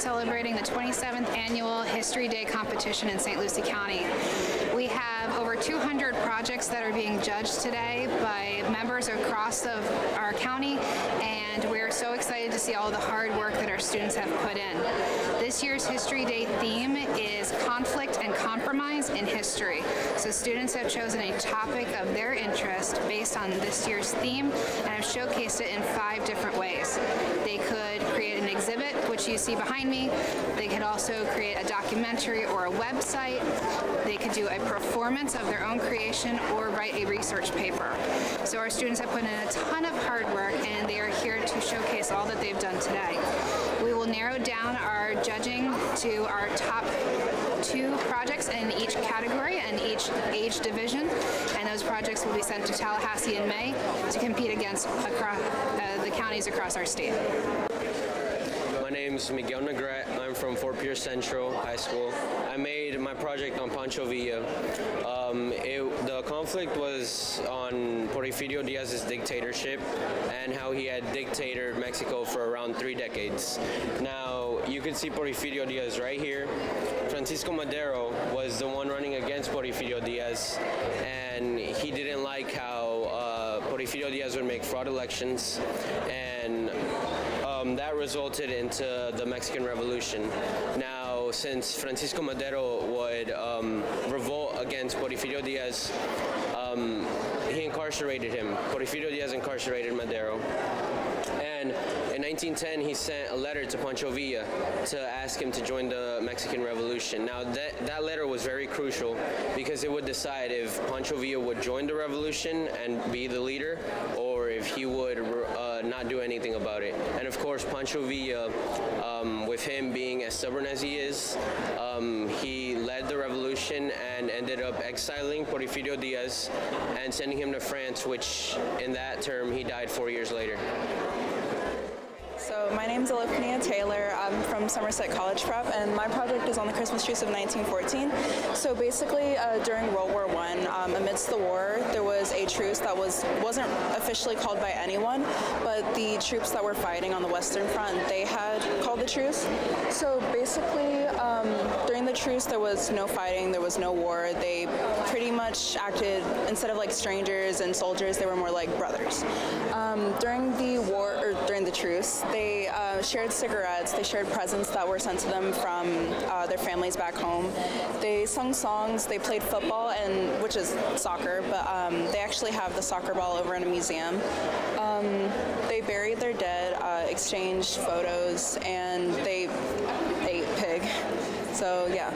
celebrating the 27th Annual History Day competition in St. Lucie County. We have over 200 projects that are being judged today by members across our county, and we're so excited to see all the hard work that our students have put in. This year's History Day theme is conflict and compromise in history. So students have chosen a topic of their interest based on this year's theme and have showcased it in 5 different ways. They could create an exhibit, which you see behind me. They could also create a documentary or a website. They could do a performance of their own creation or write a research paper. So our students have put in a ton of hard work, and they are here to showcase all that they've done today. We will narrow down our judging to our top 2 projects in each category and each age division, and those projects will be sent to Tallahassee in May to compete against the counties across our state. My name's Miguel Negret. I'm from Fort Pierce Central High School. I made my project on Pancho Villa. The conflict was on Porfirio Diaz's dictatorship and how he had dictated Mexico for around 3 decades. Now, you can see Porfirio Diaz right here. Francisco Madero was the one running against Porfirio Diaz, and he didn't like how Porfirio Diaz would make fraud elections, and that resulted into the Mexican Revolution. Now, since Francisco Madero would revolt against Porfirio Diaz, he incarcerated him. Porfirio Diaz incarcerated Madero. And in 1910, he sent a letter to Pancho Villa to ask him to join the Mexican Revolution. Now, that letter was very crucial because it would decide if Pancho Villa would join the revolution and be the leader, or if he would not do anything about it. And of course, Pancho Villa, with him being as stubborn as he is, he led the revolution and ended up exiling Porfirio Diaz and sending him to France, which in that term he died 4 years later. So my name's Olivia Taylor. I'm from Somerset College Prep, and my project is on the Christmas truce of 1914. So basically, during World War I, amidst the war, there was a truce that wasn't officially called by anyone, but the troops that were fighting on the Western Front, they had called the truce. So basically, during the truce, there was no fighting, there was no war. They pretty much acted, instead of like strangers and soldiers, they were more like brothers. During the war, or during the truce, they shared cigarettes, they shared presents that were sent to them from their families back home. They sung songs, they played football, which is soccer, but they actually have the soccer ball over in a museum. They buried their dead, exchanged photos, and they ate pig. So yeah.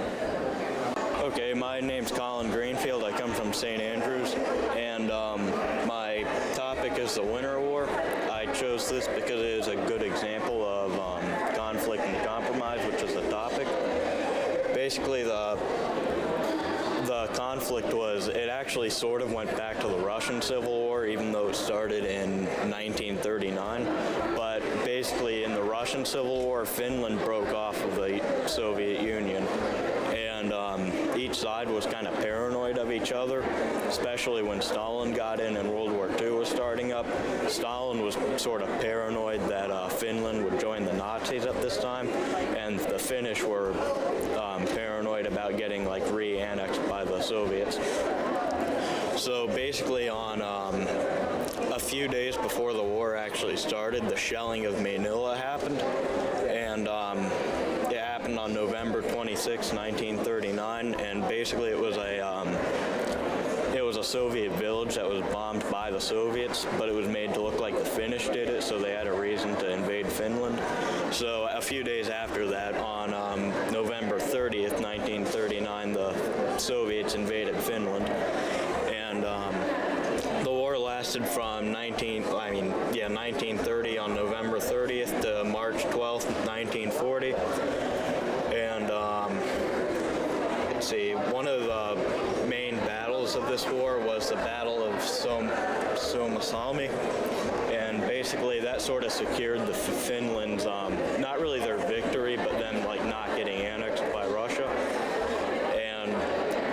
Okay, my name's Colin Greenfield. I come from St. Andrews, and my topic is the Winter War. I chose this because it is a good example of conflict and compromise, which is the topic. Basically, the conflict it actually sort of went back to the Russian Civil War, even though it started in 1939. But basically, in the Russian Civil War, Finland broke off of the Soviet Union. And each side was kind of paranoid of each other, especially when Stalin got in and World War II was starting up. Stalin was sort of paranoid that Finland would join the Nazis at this time, and the Finnish were paranoid about getting like re-annexed by the Soviets. So basically on a few days before the war actually started, the shelling of Manila happened, and it happened on November 26, 1939, and basically it was a Soviet village that was bombed by the Soviets, but it was made to look like the Finnish did it, so they had a reason to invade Finland. So a few days after that, on November 30th, 1939, the Soviets invaded Finland, and the war lasted from 1930 on November 30th to March 12th, 1940. And let's see, one of the main battles of this war was the Battle of Suomussalmi, and basically that sort of secured the Finland's, not really their victory, but them like not getting annexed by Russia, and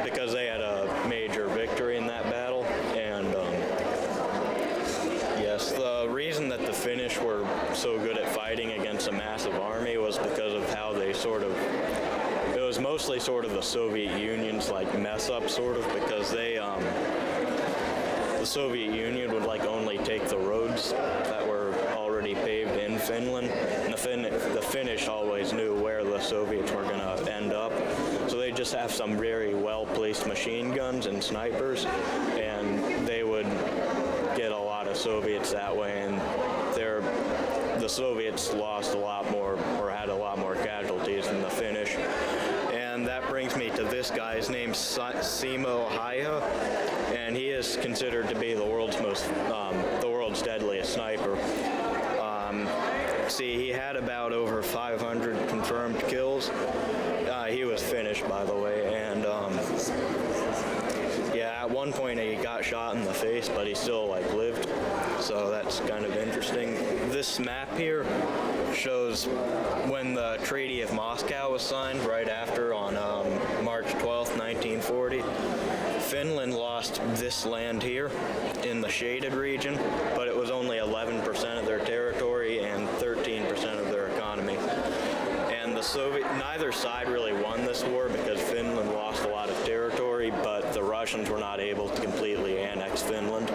because they had a major victory in that battle. And yes, the reason that the Finnish were so good at fighting against a massive army was because of how they it was mostly sort of the Soviet Union's like mess up sort of, because they the Soviet Union would like only take the roads that were already paved in Finland, and the Finnish always knew where the Soviets were going to end up, so they just have some very well placed machine guns and snipers, and they would get a lot of Soviets that way, and the Soviets lost a lot more, or had a lot more casualties than the Finnish. And that brings me to this guy. His name's Simo Haiha, and he is considered to be the world's deadliest sniper. See, he had about over 500 confirmed kills. He was Finnish, by the way, and yeah, at one point he got shot in the face, but he still like lived. So that's kind of interesting. This map here shows when the Treaty of Moscow was signed right after on March 12th, 1940. Finland lost this land here in the shaded region, but it was only 11% of their territory and 13% of their economy. And neither side really won this war because Finland lost a lot of territory, but the Russians were not able to completely annex Finland,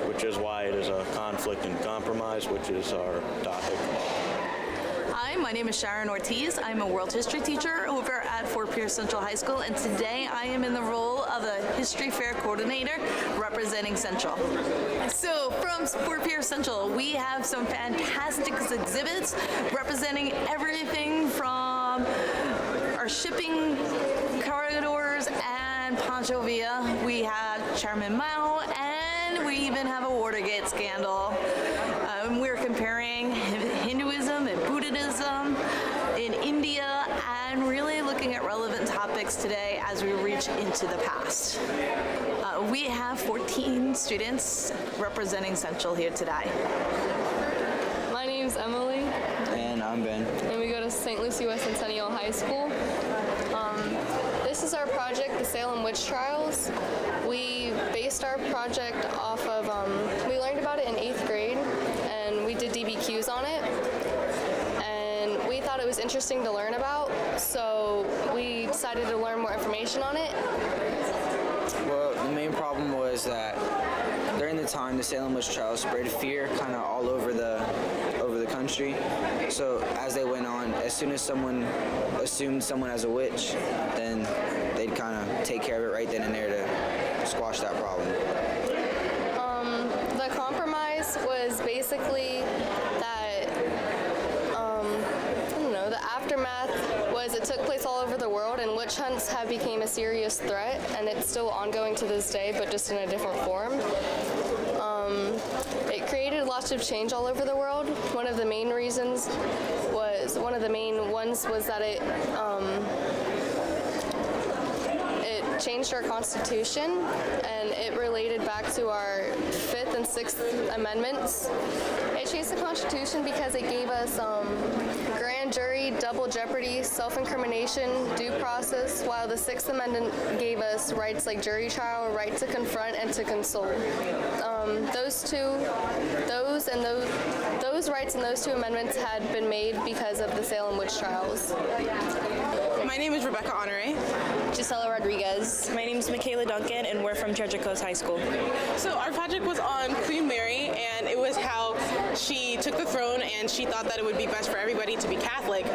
which is why it is a conflict and compromise, which is our topic. Hi, my name is Sharon Ortiz. I'm a world history teacher over at Fort Pierce Central High School, and today I am in the role of a history fair coordinator representing Central. So from Fort Pierce Central, we have some fantastic exhibits representing everything from our shipping corridors and PANCHO Via. We have Chairman Mao, and we even have a Watergate scandal. We're comparing Hinduism and Buddhism in India, and really looking at relevant topics today as we reach into the past. We have 14 students representing Central here today. My name's Emily. And I'm Ben. And we go to St. Lucie West Centennial High School. This is our project, the Salem Witch Trials. We based our project off of, we learned about it in 8th grade, and we did DBQs on it. And we thought it was interesting to learn about, so we decided to learn more information on it. Well, the main problem was that during the time the Salem Witch Trials spread fear kind of all over the country. So as they went on, as soon as someone assumed someone as a witch, then they'd kind of take care of it right then and there to squash that problem. The compromise was basically that, the aftermath was it took place all over the world, and witch hunts have become a serious threat, and it's still ongoing to this day, but just in a different form. It created lots of change all over the world. One of the main ones was that it changed our Constitution, and it related back to our 5th and 6th Amendments. It changed the Constitution because it gave us grand jury, double jeopardy, self-incrimination, due process, while the 6th Amendment gave us rights like jury trial, right to confront, and to console. Those rights and those two amendments had been made because of the Salem Witch Trials. My name is Rebecca Honore. Gisela Rodriguez. My name is Michaela Duncan, and we're from Treasure Coast High School. So our project was on Queen Mary, and it was how she took the throne, and she thought that it would be best for everybody to be Catholic.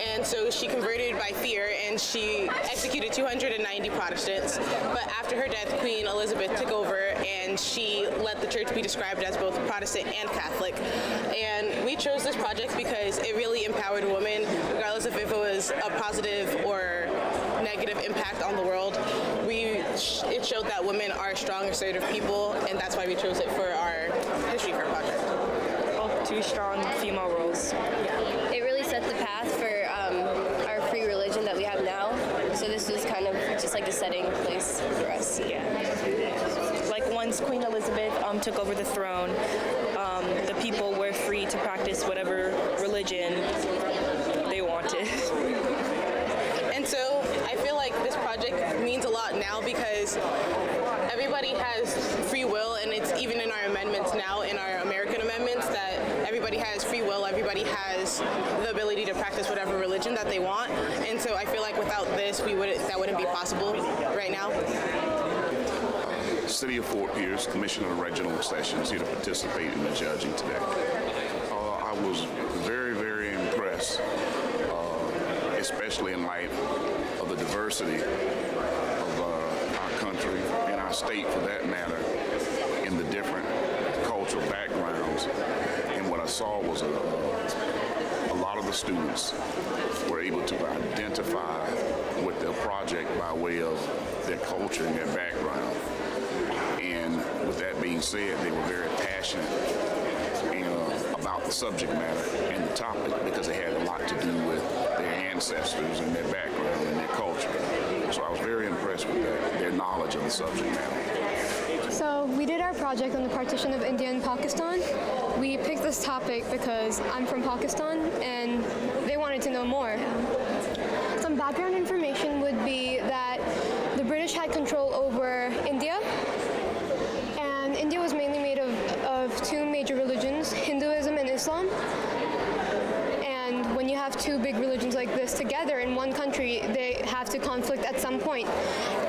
And so she converted by fear, and she executed 290 Protestants. But after her death, Queen Elizabeth took over, and she let the church be described as both Protestant and Catholic. And we chose this project because it really empowered women, regardless of if it was a positive or negative impact on the world. It showed that women are strong, assertive people, and that's why we chose it for our history fair project. Two strong female roles. It really set the path for our free religion that we have now. So this was kind of just like the setting place for us. Yeah. Like once Queen Elizabeth took over the throne, the people were free to practice whatever religion they wanted. And so I feel like this project means a lot now because everybody has free will, and it's even in our amendments now, in our American amendments, that everybody has free will, everybody has the ability to practice whatever religion that they want. And so I feel like without this, that wouldn't be possible right now. City of Fort Pierce, Commissioner of Regional Sessions, here to participate in the judging today. I was very, very impressed, especially in light of the diversity of our country and our state, for that matter, in the different cultural backgrounds. And what I saw was a lot of the students were able to identify with their project by way of their culture and their background. And with that being said, they were very passionate about the subject matter and the topic because they had a lot to do with their ancestors and their background and their culture. So I was very impressed with their knowledge of the subject matter. So we did our project on the partition of India and Pakistan. We picked this topic because I'm from Pakistan and they wanted to know more. Some background information would be that the British had control over India, and India was mainly made of two major religions, Hinduism and Islam. And when you have two big religions like this together in one country, they have to conflict at some point.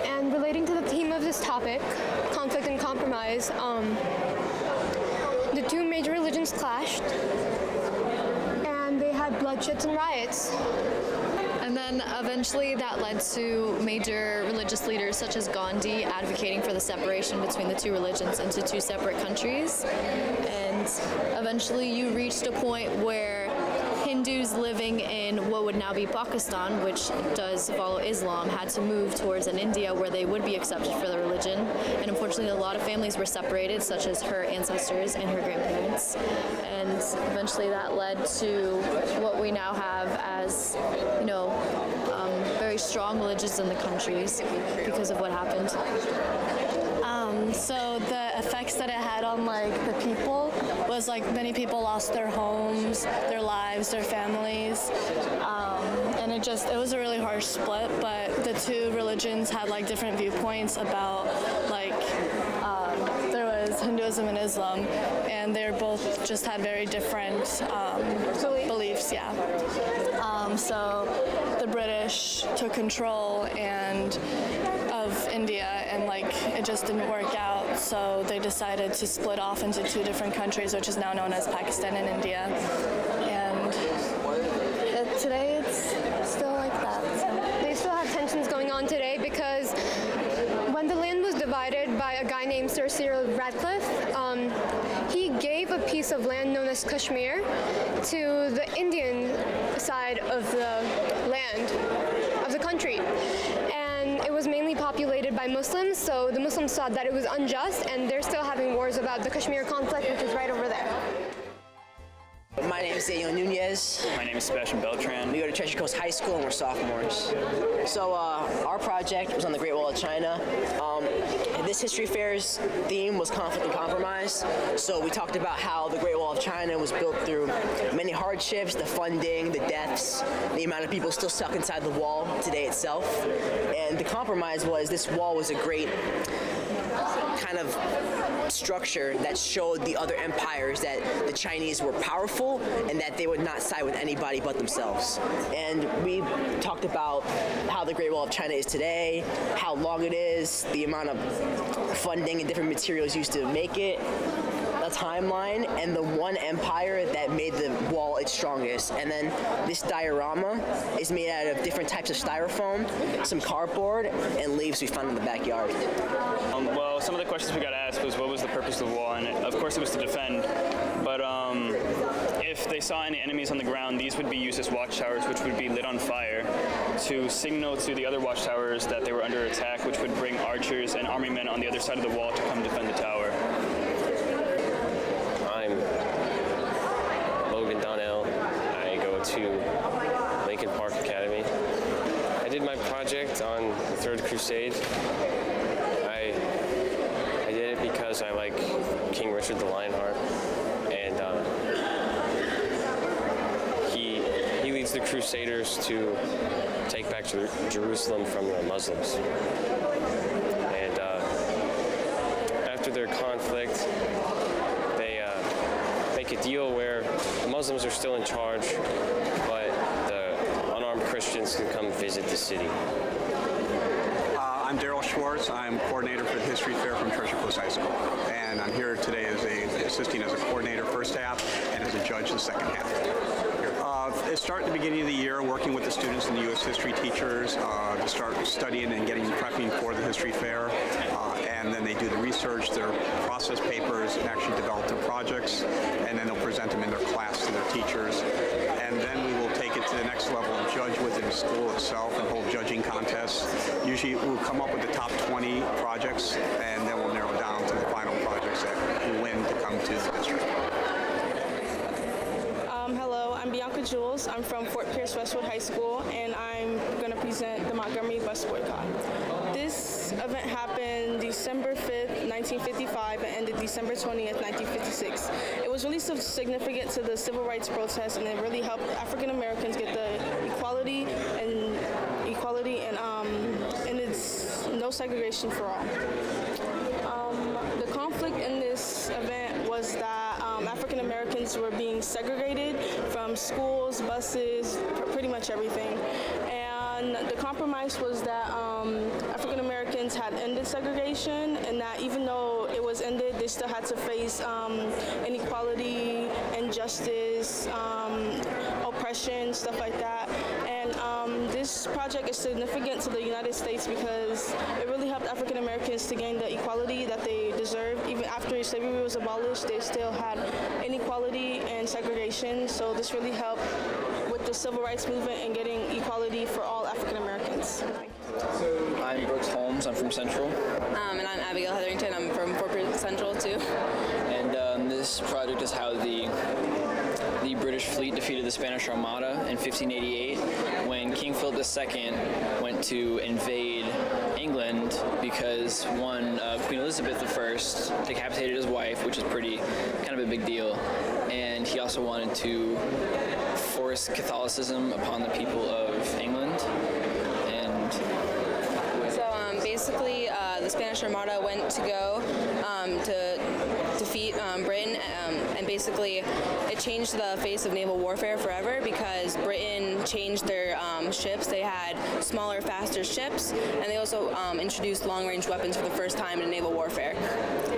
And relating to the theme of this topic, conflict and compromise, the two major religions clashed, and they had bloodshed and riots. And then eventually that led to major religious leaders such as Gandhi advocating for the separation between the two religions into two separate countries. And eventually you reached a point where Hindus living in what would now be Pakistan, which does follow Islam, had to move towards an India where they would be accepted for their religion. And unfortunately, a lot of families were separated, such as her ancestors and her grandparents. And eventually that led to what we now have as, very strong religions in the countries because of what happened. So the effects that it had on the people was many people lost their homes, their lives, their families, and it was a really harsh split. But the two religions had different viewpoints about there was Hinduism and Islam, and they both just had very different beliefs. Yeah. So the British took control of India, and it just didn't work out. So they decided to split off into two different countries, which is now known as Pakistan and India. And today it's still like that. So. They still have tensions going on today because when the land was divided by a guy named Sir Cyril Ratcliffe, he gave a piece of land known as Kashmir to the Indian side of the land, of the country. And it was mainly populated by Muslims, so the Muslims thought that it was unjust, and they're still having wars about the Kashmir conflict, which is right over there. My name is Daniel Nunez. My name is Sebastian Beltran. We go to Treasure Coast High School and we're sophomores. So our project was on the Great Wall of China. This history fair's theme was conflict and compromise. So we talked about how the Great Wall of China was built through many hardships, the funding, the deaths, the amount of people still stuck inside the wall today itself. And the compromise was this wall was a great kind of structure that showed the other empires that the Chinese were powerful and that they would not side with anybody but themselves. And we talked about how the Great Wall of China is today, how long it is, the amount of funding and different materials used to make it, the timeline, and the one empire that made the wall its strongest. And then this diorama is made out of different types of styrofoam, some cardboard, and leaves we found in the backyard. Well, some of the questions we got asked was what was the purpose of the wall, and of course it was to defend, but if they saw any enemies on the ground, these would be used as watchtowers, which would be lit on fire to signal to the other watchtowers that they were under attack, which would bring archers and army men on the other side of the wall to come defend the tower. I'm Logan Donnell. I go to Lincoln Park Academy. I did my project on the Third Crusade. I did it because I like King Richard the Lionheart, and he leads the Crusaders to take back Jerusalem from the Muslims. And after their conflict, they make a deal where the Muslims are still in charge, but the unarmed Christians can come visit the city. I'm Daryl Schwartz. I'm coordinator for the History Fair from Treasure Coast High School. And I'm here today assisting as a coordinator first half and as a judge the second half. It started at the beginning of the year working with the students and the U.S. history teachers to start studying and prepping for the History Fair. And then they do the research, their process papers, and actually develop their projects. And then they'll present them in their class to their teachers. And then we will take it to the next level and judge within the school itself and hold judging contests. Usually we'll come up with the top 20 projects, and then we'll narrow down to the final projects that will win to come to the district. Hello, I'm Bianca Jules. I'm from Fort Pierce Westwood High School, and I'm going to present the Montgomery bus boycott. This event happened December 5th, 1955, and ended December 20th, 1956. It was really so significant to the civil rights protests, and it really helped African Americans get the equality and it's no segregation for all. The conflict in this event was that African Americans were being segregated from schools, buses, pretty much everything. And the compromise was that African Americans had ended segregation, and that even though it was ended, they still had to face inequality, injustice, oppression, stuff like that. And this project is significant to the United States because it really helped African Americans to gain the equality that they deserved. Even after slavery was abolished, they still had inequality and segregation. So this really helped with the civil rights movement and getting equality for all African Americans. I'm Brooks Holmes. I'm from Central. And I'm Abigail Hetherington. I'm from Fort Pierce Central too. And this project is how the British fleet defeated the Spanish Armada in 1588 when King Philip II went to invade England because Queen Elizabeth I decapitated his wife, which is kind of a big deal, and he also wanted to force Catholicism upon the people of England. And so basically the Spanish Armada went to go to defeat Britain, and basically it changed the face of naval warfare forever because Britain changed their ships. They had smaller, faster ships, and they also introduced long-range weapons for the first time in naval warfare.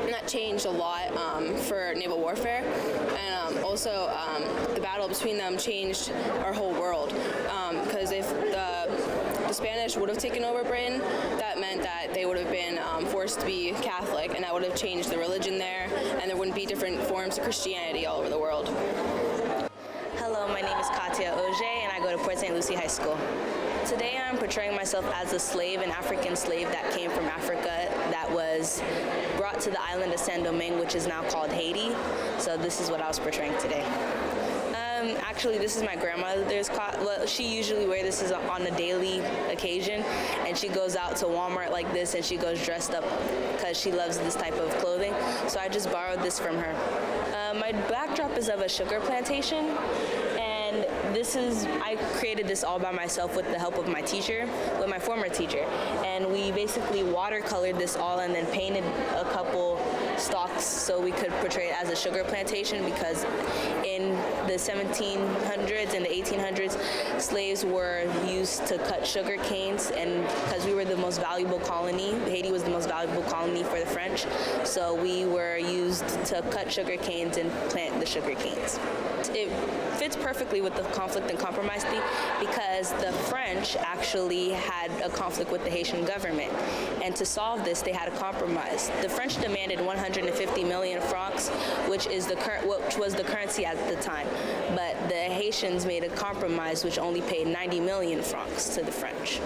And that changed a lot for naval warfare. And also the battle between them changed our whole world because if the Spanish would have taken over Britain, that meant that they would have been forced to be Catholic, and that would have changed the religion there, and there wouldn't be different forms of Christianity all over the world. Hello, my name is Katia Oje, and I go to Port St. Lucie High School. Today I'm portraying myself as a slave, an African slave that came from Africa that was brought to the island of Saint-Domingue, which is now called Haiti. So this is what I was portraying today. Actually, this is my grandmother's cloth. Well, she usually wears this on a daily occasion, and she goes out to Walmart like this, and she goes dressed up because she loves this type of clothing. So I just borrowed this from her. My backdrop is of a sugar plantation, and I created this all by myself with the help of my teacher, with my former teacher. And we basically watercolored this all and then painted a couple stalks so we could portray it as a sugar plantation, because in the 1700s and the 1800s, slaves were used to cut sugar canes, and because we were the most valuable colony, Haiti was the most valuable colony for the French, so we were used to cut sugar canes and plant the sugar canes. It fits perfectly with the conflict and compromise theme because the French actually had a conflict with the Haitian government, and to solve this they had a compromise. The French demanded 150 million francs, which was the currency at the time, but the Haitians made a compromise which only paid 90 million francs to the French.